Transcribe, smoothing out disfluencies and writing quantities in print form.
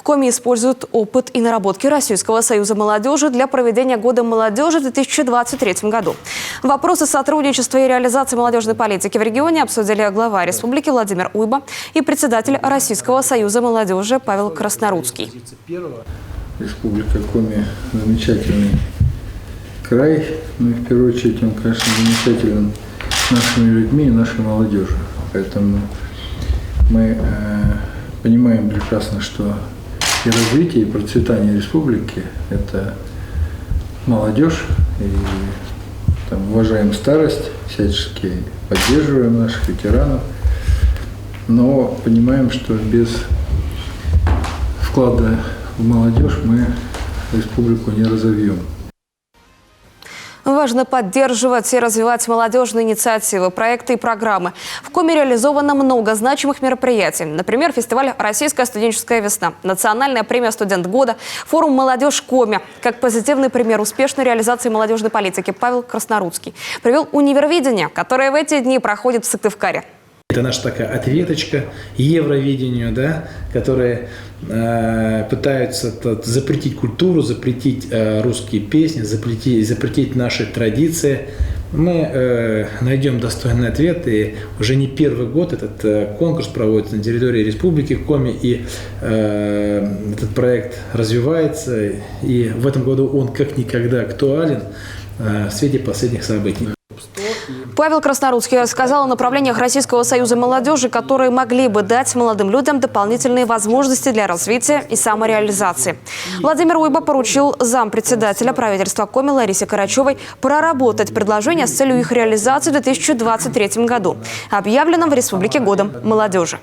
Коми используют опыт и наработки Российского союза молодежи для проведения Года молодежи в 2023 году. Вопросы сотрудничества и реализации молодежной политики в регионе обсудили глава республики Владимир Уйба и председатель Российского союза молодежи Павел Краснорудский. Республика Коми – замечательный край, но в первую очередь он, конечно, замечателен нашими людьми и нашей молодежью. Поэтому мы понимаем прекрасно, что и развитие, и процветание республики – это молодежь, и там, уважаем старость, всячески поддерживаем наших ветеранов, но понимаем, что без вклада в молодежь мы республику не разовьем. Важно поддерживать и развивать молодежные инициативы, проекты и программы. В Коми реализовано много значимых мероприятий. Например, фестиваль «Российская студенческая весна», национальная премия «Студент года», форум «Молодежь Коми». Как позитивный пример успешной реализации молодежной политики Павел Краснорудский привел универвидение, которое в эти дни проходит в Сыктывкаре. Это наша такая ответочка Евровидению, да, которые пытаются запретить культуру, запретить русские песни, запретить наши традиции. Мы найдем достойный ответ, и уже не первый год этот конкурс проводится на территории Республики Коми, и этот проект развивается, и в этом году он как никогда актуален в свете последних событий. Павел Краснорудский рассказал о направлениях Российского союза молодежи, которые могли бы дать молодым людям дополнительные возможности для развития и самореализации. Владимир Уйба поручил зампредседателя правительства Коми Ларисе Карачевой проработать предложения с целью их реализации в 2023 году, объявленном в республике Годом молодежи.